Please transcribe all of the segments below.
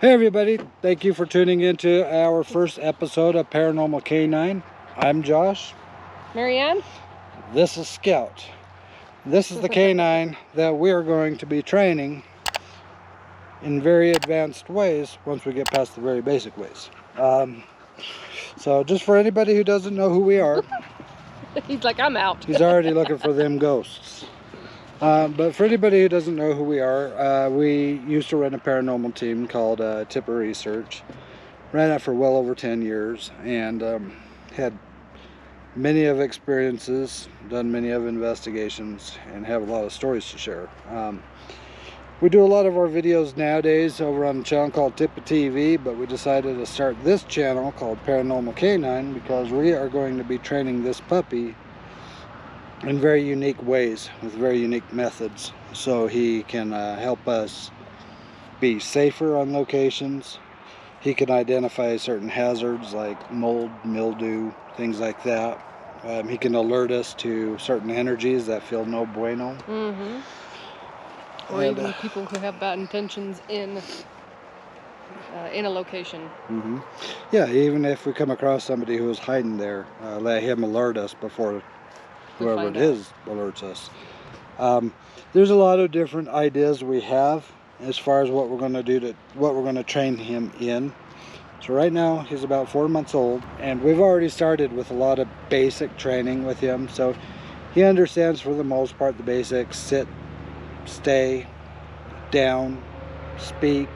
Hey everybody, thank you for tuning into our first episode of Paranormal K9. I'm Josh. Marianne? This is Scout. This is the K9 that we are going to be training in very advanced ways once we get past the very basic ways. So just for anybody who doesn't know who we are. He's like, I'm out. He's already looking for them ghosts. But for anybody who doesn't know who we are, we used to run a paranormal team called TIPA Research. Ran it for well over 10 years and had many of experiences, done many of investigations, and have a lot of stories to share. We do a lot of our videos nowadays over on a channel called TIPA TV, but we decided to start this channel called Paranormal K9 because we are going to be training this puppy in very unique ways with very unique methods, so he can help us be safer on locations. He can identify certain hazards like mold, mildew, things like that. He can alert us to certain energies that feel no bueno. Or even people who have bad intentions in a location. Yeah, even if we come across somebody who is hiding there, let him alert us before whoever it is alerts us. There's a lot of different ideas we have as far as what we're going to do what we're going to train him in. So right now he's about 4 months old, and we've already started with a lot of basic training with him, so he understands for the most part the basics: sit, stay, down, speak,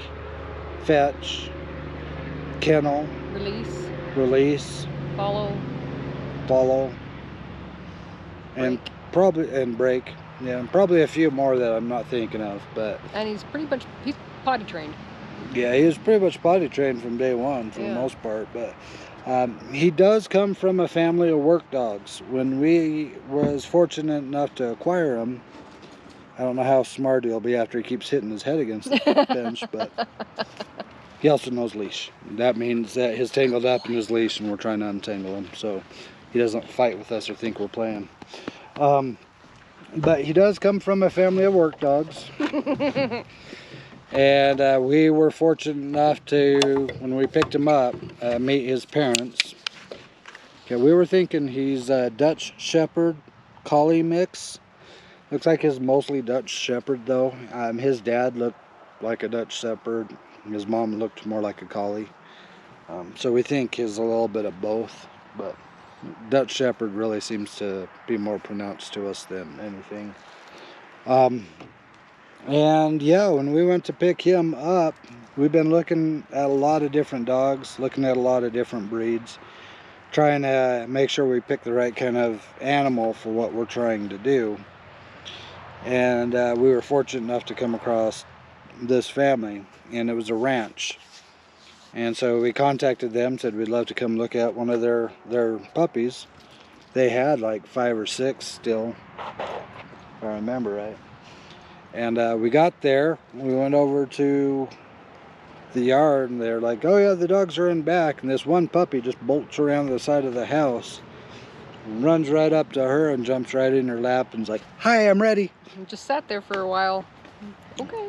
fetch, kennel, release, follow, and break. Yeah, and probably a few more that I'm not thinking of, but and he's potty trained. Yeah, he was pretty much potty trained from day one for the most part, but he does come from a family of work dogs. When we was fortunate enough to acquire him, I don't know how smart he'll be after he keeps hitting his head against the bench, but he also knows leash. That means that he's tangled up in his leash and we're trying to untangle him, so he doesn't fight with us or think we're playing. But he does come from a family of work dogs. And we were fortunate enough to, when we picked him up, meet his parents. Okay, we were thinking he's a Dutch shepherd Collie mix. Looks like he's mostly Dutch shepherd though. His dad looked like a Dutch shepherd. His mom looked more like a Collie. So we think he's a little bit of both, but Dutch shepherd really seems to be more pronounced to us than anything. And yeah, when we went to pick him up, we've been looking at a lot of different dogs, looking at a lot of different breeds, trying to make sure we pick the right kind of animal for what we're trying to do. And we were fortunate enough to come across this family, and it was a ranch. And so we contacted them, said we'd love to come look at one of their puppies. They had like 5 or 6 still, if I remember right. And we got there, we went over to the yard, and they're like, oh yeah, the dogs are in back. And this one puppy just bolts around the side of the house, runs right up to her and jumps right in her lap and's like, hi, I'm ready. And just sat there for a while. Okay.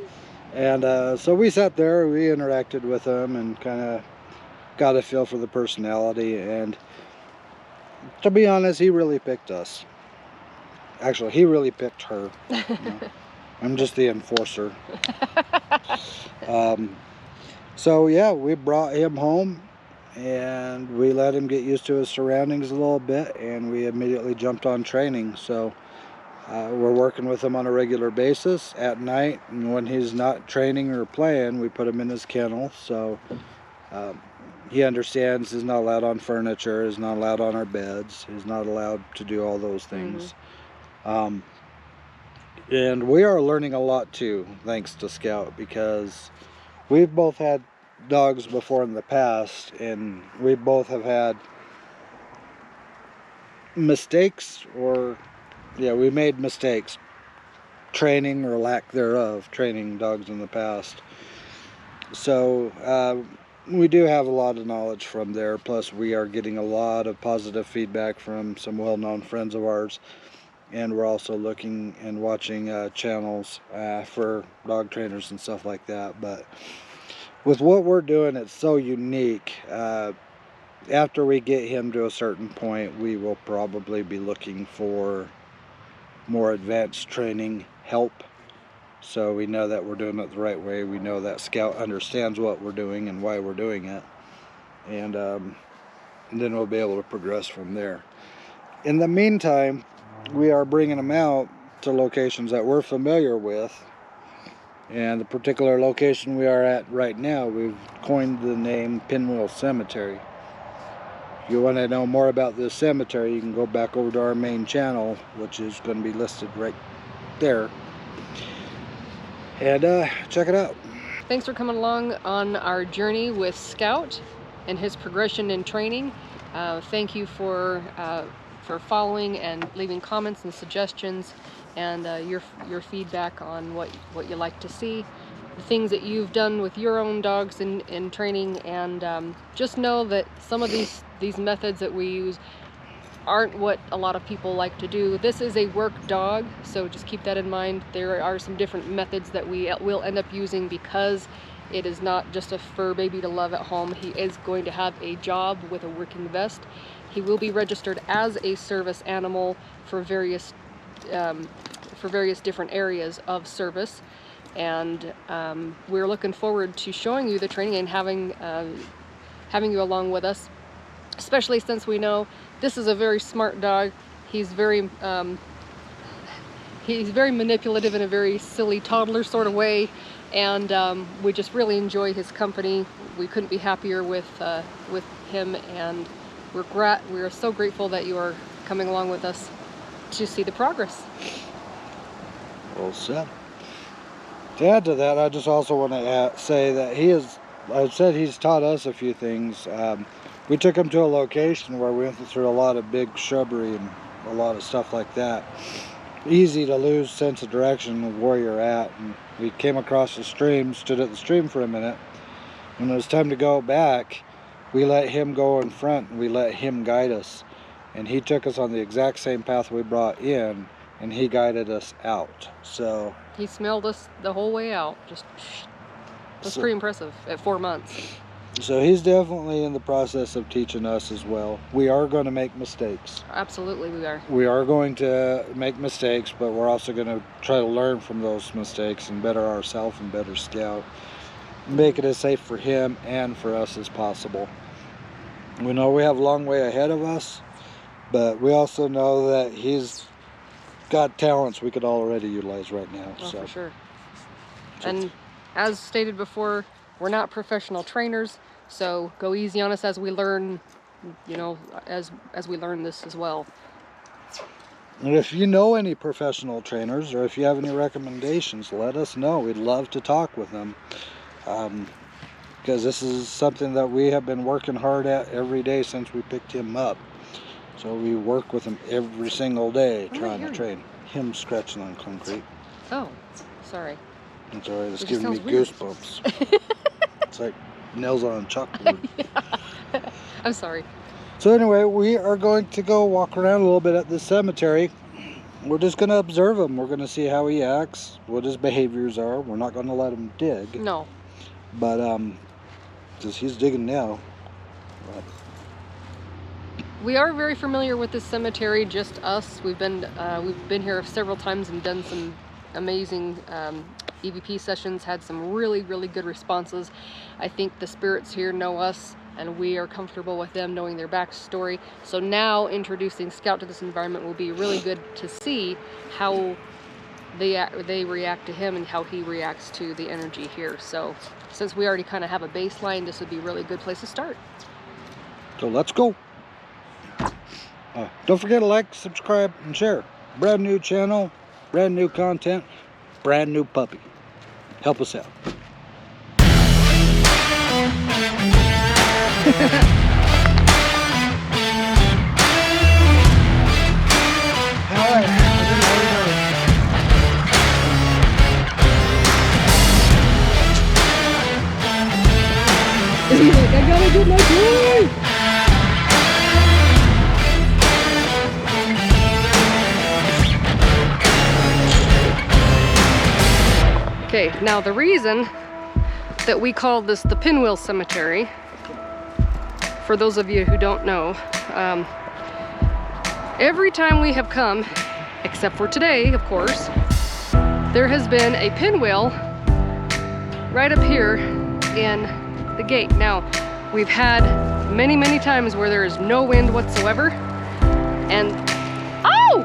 And so we sat there, we interacted with them and kind of got a feel for the personality. And to be honest, he really picked us. Actually, he really picked her. You know? I'm just the enforcer. So yeah, we brought him home and we let him get used to his surroundings a little bit, and we immediately jumped on training. So we're working with him on a regular basis at night, and when he's not training or playing, we put him in his kennel. So he understands he's not allowed on furniture, he's not allowed on our beds, he's not allowed to do all those things. And we are learning a lot too, thanks to Scout, because we've both had dogs before in the past, and we both have had mistakes, or yeah, we made mistakes training, or lack thereof, training dogs in the past. So we do have a lot of knowledge from there, plus we are getting a lot of positive feedback from some well-known friends of ours. And we're also looking and watching channels for dog trainers and stuff like that. But with what we're doing, it's so unique. After we get him to a certain point, we will probably be looking for more advanced training help, so we know that we're doing it the right way. We know that Scout understands what we're doing and why we're doing it, and then we'll be able to progress from there. In the meantime, we are bringing them out to locations that we're familiar with, and the particular location we are at right now, we've coined the name Pinwheel Cemetery. If you want to know more about this cemetery, you can go back over to our main channel, which is going to be listed right there, and check it out. Thanks for coming along on our journey with Scout and his progression in training. Thank you for following and leaving comments and suggestions, and your feedback on what you like to see, the things that you've done with your own dogs in training, and just know that some of these methods that we use aren't what a lot of people like to do. This is a work dog, so just keep that in mind. There are some different methods that we will end up using because it is not just a fur baby to love at home. He is going to have a job with a working vest. He will be registered as a service animal for various different areas of service, and we're looking forward to showing you the training and having you along with us, especially since we know this is a very smart dog. He's very manipulative in a very silly toddler sort of way, and we just really enjoy his company. We couldn't be happier with him, and we're so grateful that you are coming along with us to see the progress. Well said. To add to that, I just also want to say that he's taught us a few things. We took him to a location where we went through a lot of big shrubbery and a lot of stuff like that. Easy to lose sense of direction of where you're at. And we came across the stream, stood at the stream for a minute. When it was time to go back, we let him go in front and we let him guide us. And he took us on the exact same path we brought in, and he guided us out. So he smelled us the whole way out. That's pretty impressive at 4 months. So he's definitely in the process of teaching us as well. We are going to make mistakes. Absolutely we are. We are going to make mistakes, but we're also going to try to learn from those mistakes and better ourselves and better Scout. Make it as safe for him and for us as possible. We know we have a long way ahead of us, but we also know that he's got talents we could already utilize right now. Oh, for sure. And as stated before, we're not professional trainers, so go easy on us as we learn, as we learn this as well. And if you know any professional trainers, or if you have any recommendations, let us know. We'd love to talk with them, because this is something that we have been working hard at every day since we picked him up. So we work with him every single day trying to train him scratching on concrete. Oh, sorry. It's alright, it's giving me goosebumps. It's like nails on chalkboard. Yeah. I'm sorry. So anyway, we are going to go walk around a little bit at this cemetery. We're just going to observe him. We're going to see how he acts, what his behaviors are. We're not going to let him dig. No. But, because he's digging now. But we are very familiar with this cemetery, just us. We've been here several times and done some amazing EVP sessions, had some really good responses. I think the spirits here know us, and we are comfortable with them knowing their backstory. So now introducing Scout to this environment will be really good to see how they react to him and how he reacts to the energy here. So since we already kind of have a baseline, this would be a really good place to start. So let's go. Don't forget to like, subscribe, and share. Brand new channel, brand new content, brand new puppy. Help us out. I gotta do my toy! Okay, now the reason that we call this the Pinwheel Cemetery. For those of you who don't know, every time we have come, except for today, of course, there has been a pinwheel right up here in the gate. Now, we've had many, many times where there is no wind whatsoever, and oh!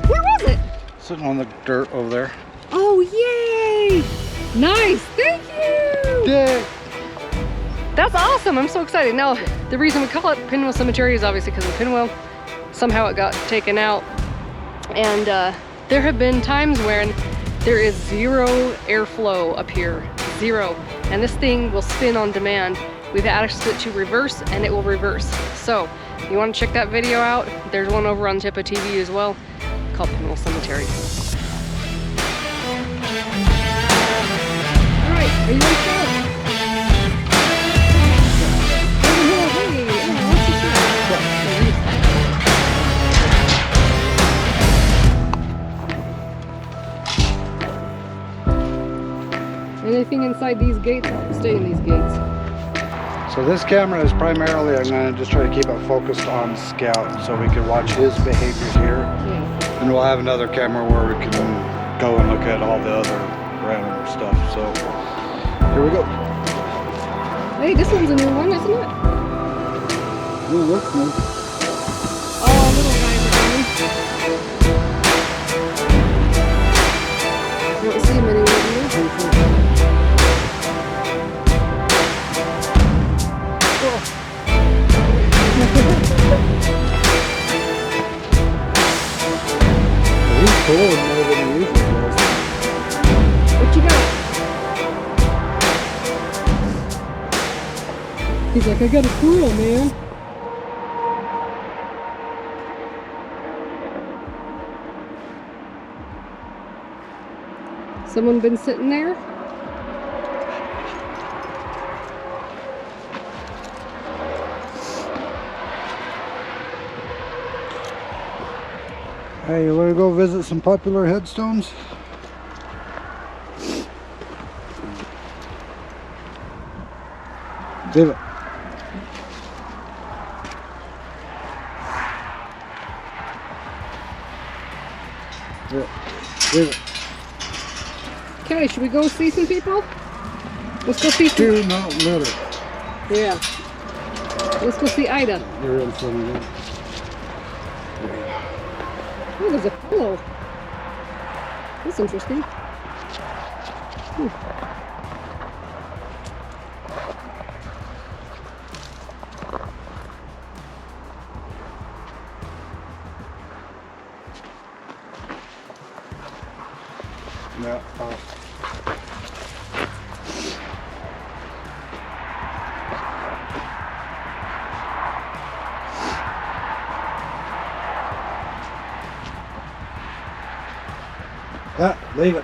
Where was it? Sitting on the dirt over there. Oh, yay! Nice, thank you! Yay! That's awesome, I'm so excited. Now, the reason we call it Pinwheel Cemetery is obviously because of the pinwheel. Somehow it got taken out. And there have been times when there is zero airflow up here, zero. And this thing will spin on demand. We've asked it to reverse and it will reverse. So, you want to check that video out? There's one over on TIPA TV as well, called Pinwheel Cemetery. All right, are you ready to go? Anything inside these gates, I'll stay in these gates. So this camera is primarily, I'm going to just try to keep it focused on Scout so we can watch his behavior here. Yeah. And we'll have another camera where we can go and look at all the other random stuff. So here we go. Hey, this one's a new one, isn't it? Ooh, look, man. Oh, little guy. I don't see him anywhere here. He's cool more than he usually does. What you got? He's like, I got a squirrel, man. Someone been sitting there? Hey, you want to go visit some popular headstones? Leave it. Leave it. Okay, should we go see some people? Let's go see some... Do not litter. Yeah. Let's go see Ida. You're in front of it. Oh, there's a pillow. That's interesting. Yeah. Leave it.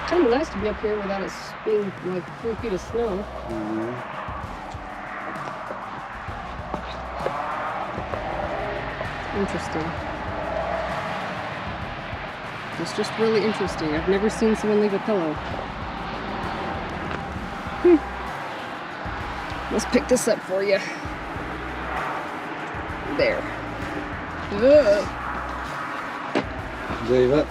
Kind of nice to be up here without it being like 3 feet of snow. Interesting. It's just really interesting. I've never seen someone leave a pillow. Let's pick this up for you. There. Leave it.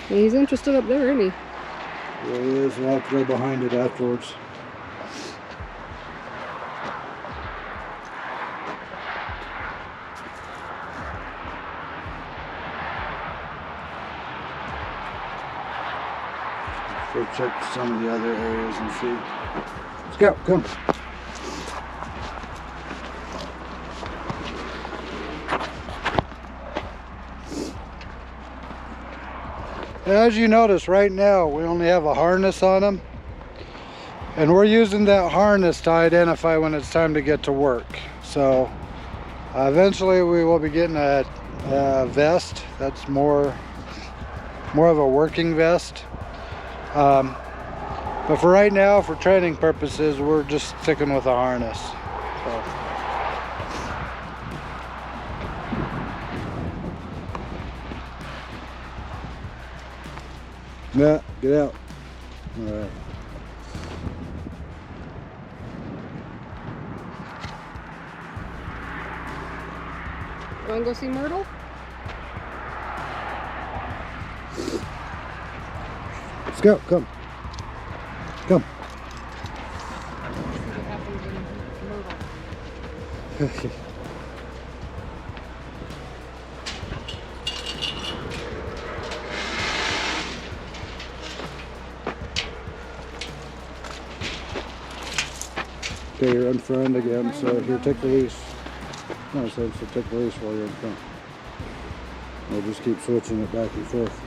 He's interested up there, isn't he? Yeah, he is. We'll have to go behind it afterwards. Go check some of the other areas and see. Let's go, come. As you notice right now, we only have a harness on him. And we're using that harness to identify when it's time to get to work. So eventually we will be getting a vest that's more of a working vest. But for right now, for training purposes, we're just sticking with a harness. So. Yeah, get out. All right. You want to go see Myrtle? Let's go, come. Come. See what happens in Myrtle. Okay. Okay, you're in front again, so here, take the leash. No, so take the leash while you're in front. We'll just keep switching it back and forth.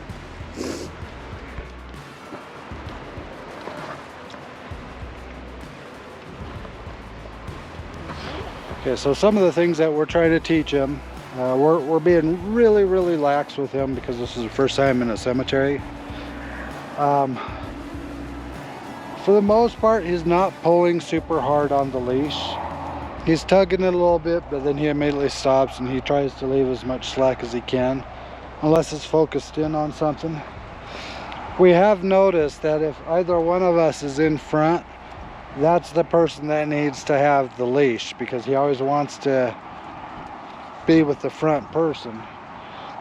Okay, so some of the things that we're trying to teach him, we're being really lax with him because this is the first time in a cemetery. For the most part, he's not pulling super hard on the leash. He's tugging it a little bit, but then he immediately stops and he tries to leave as much slack as he can, unless it's focused in on something. We have noticed that if either one of us is in front, that's the person that needs to have the leash, because he always wants to be with the front person.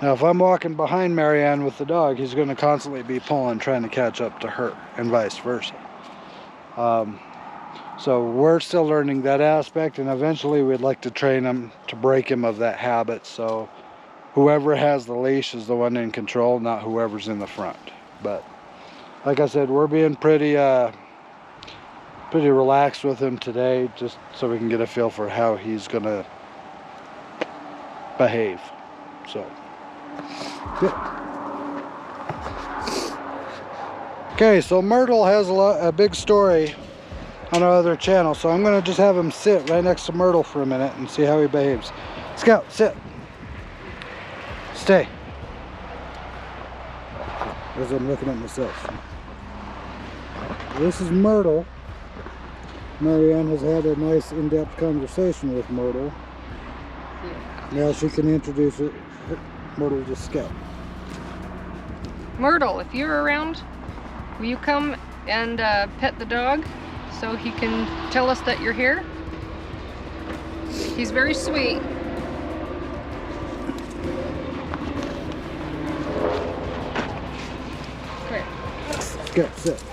Now, if I'm walking behind Marianne with the dog, he's going to constantly be pulling, trying to catch up to her, and vice versa. So we're still learning that aspect, and eventually we'd like to train him to break him of that habit, so whoever has the leash is the one in control, not whoever's in the front. But like I said, we're being pretty relaxed with him today, just so we can get a feel for how he's gonna behave. So good. Okay, so Myrtle has a big story on our other channel, so I'm gonna just have him sit right next to Myrtle for a minute and see how he behaves. Scout, sit. Stay. As I'm looking at myself. This is Myrtle. Marianne has had a nice in-depth conversation with Myrtle. Now she can introduce Myrtle to Scout. Myrtle, if you're around, will you come and pet the dog so he can tell us that you're here? He's very sweet. Come here. Scout, sit.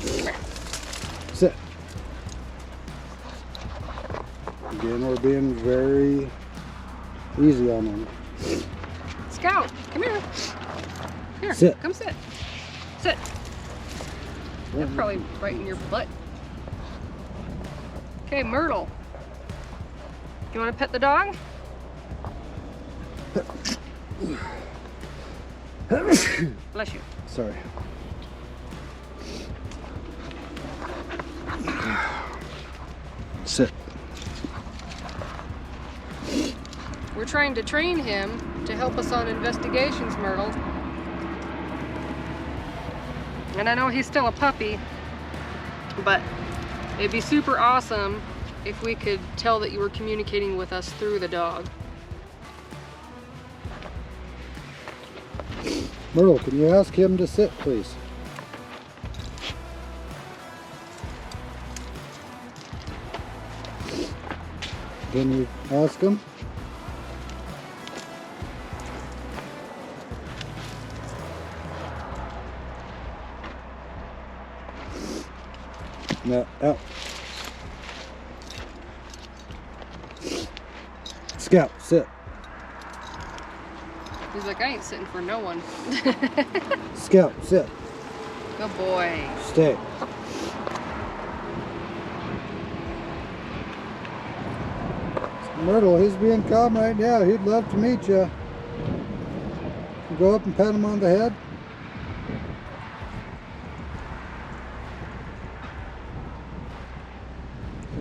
Come here. Sit. Again, we're being very easy on him. Scout, come here. Here, Sit. come sit. Sit. They're probably right in your butt. Okay, Myrtle. You want to pet the dog? Bless you. Sorry. Sit. We're trying to train him to help us on investigations, Myrtle. And I know he's still a puppy, but it'd be super awesome if we could tell that you were communicating with us through the dog. Myrtle, can you ask him to sit, please? Can you ask him? No, out. Scout, sit. He's like, I ain't sitting for no one. Scout, sit. Good boy. Stay. Myrtle, he's being calm right now. He'd love to meet you. Go up and pat him on the head.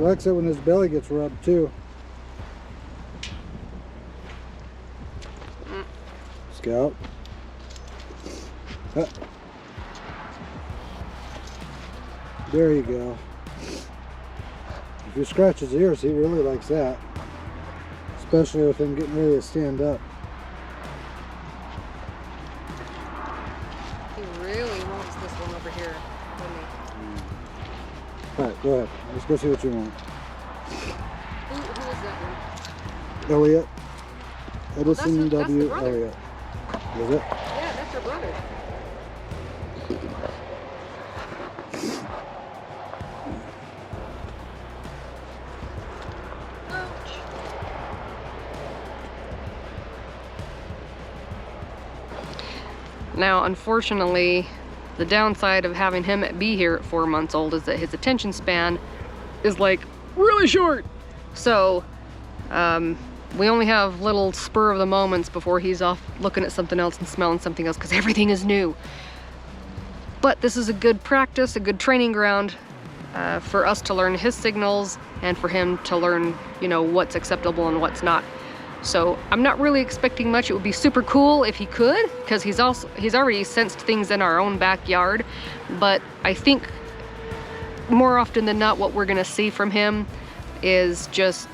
likes it when his belly gets rubbed too. Scout. There you go. If you scratch his ears, he really likes that. Especially with him getting ready to stand up. He really wants this one over here, doesn't he? Alright, go ahead. Let's go see what you want. Who is that one? Elliot. Well, Edison that's the W. brother. Elliot. Was it? Yeah, that's her brother. Ouch. Now, unfortunately, the downside of having him be here at 4 months old is that his attention span is like really short. So, we only have little spur of the moments before he's off looking at something else and smelling something else because everything is new. But this is a good practice, a good training ground for us to learn his signals and for him to learn, you know, what's acceptable and what's not. So I'm not really expecting much. It would be super cool if he could, because he's already sensed things in our own backyard. But I think more often than not, what we're gonna see from him is just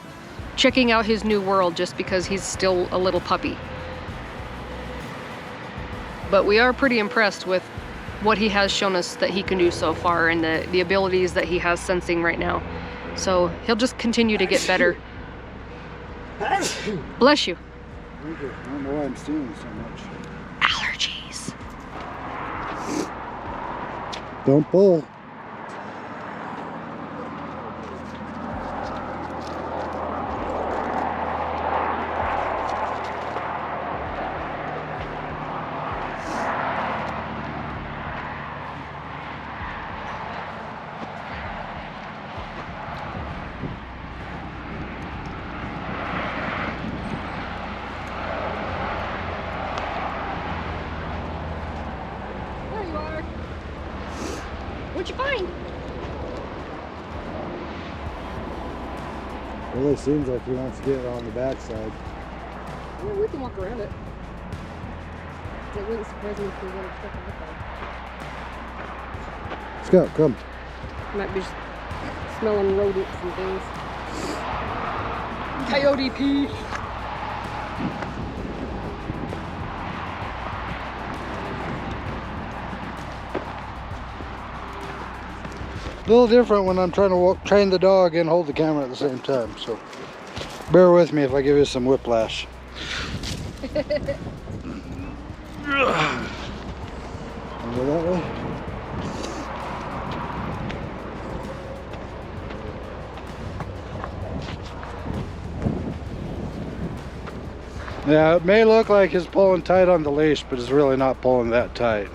checking out his new world, just because he's still a little puppy. But we are pretty impressed with what he has shown us that he can do so far and the abilities that he has sensing right now. So he'll just continue to get better. Bless you. Thank you. I don't know why I'm stealing so much. Allergies. Don't pull. What'd you find? Really seems like he wants to get on the backside. Yeah, we can walk around it. It wouldn't surprise me if we wanted to check it out. Scout, come. Might be just smelling rodents and things. Coyote pee. A little different when I'm trying to train the dog and hold the camera at the same time, so bear with me if I give you some whiplash. Wanna go that way? Yeah, it may look like he's pulling tight on the leash, but it's really not pulling that tight.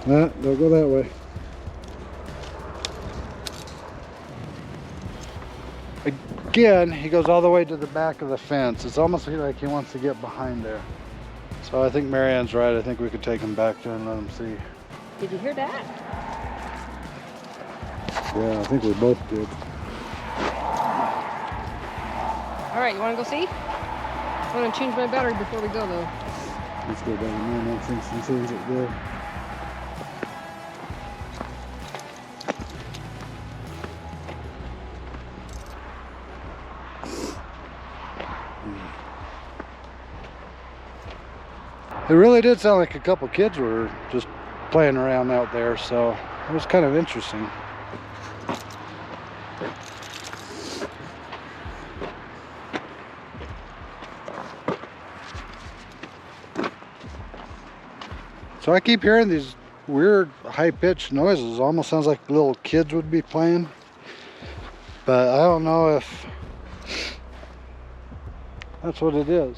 Nah, don't go that way. Again, he goes all the way to the back of the fence. It's almost like he wants to get behind there. So I think Marianne's right. I think we could take him back there and let him see. Did you hear that? Yeah, I think we both did. All right, you want to go see? I'm going to change my battery before we go, though. Let's go down there and fix and change it there. It really did sound like a couple kids were just playing around out there, so it was kind of interesting. So I keep hearing these weird high-pitched noises. Almost sounds like little kids would be playing. But I don't know if that's what it is.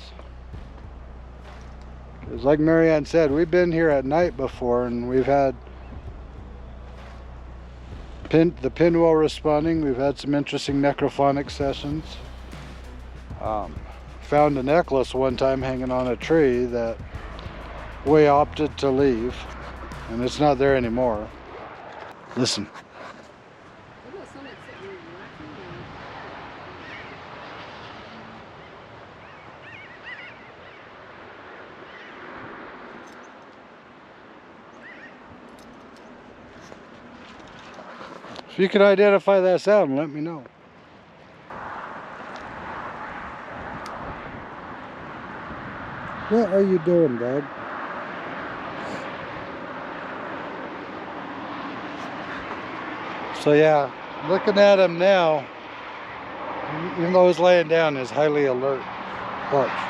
Because like Marianne said, we've been here at night before and we've had the pinwheel responding. We've had some interesting necrophonic sessions. Found a necklace one time hanging on a tree that we opted to leave, and it's not there anymore. Listen. If you can identify that sound, let me know. What are you doing, dog? So yeah, looking at him now, even though he's laying down, is highly alert. Watch.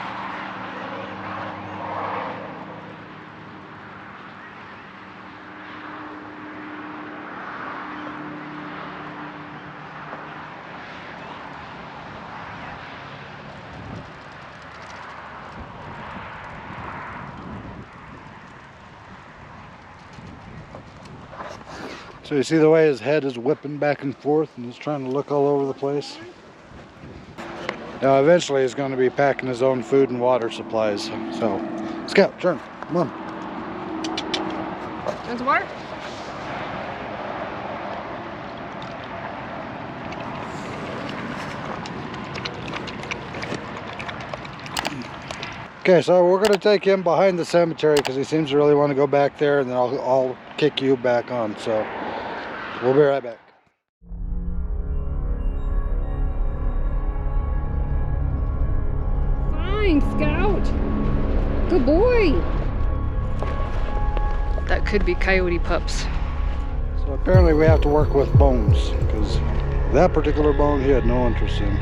So you see the way his head is whipping back and forth and he's trying to look all over the place? Now eventually he's going to be packing his own food and water supplies. So, Scout, turn, come on. Want some water? Okay, so we're going to take him behind the cemetery because he seems to really want to go back there, and then I'll kick you back on. So we'll be right back. Fine, Scout. Good boy. That could be coyote pups. So apparently we have to work with bones because that particular bone he had no interest in.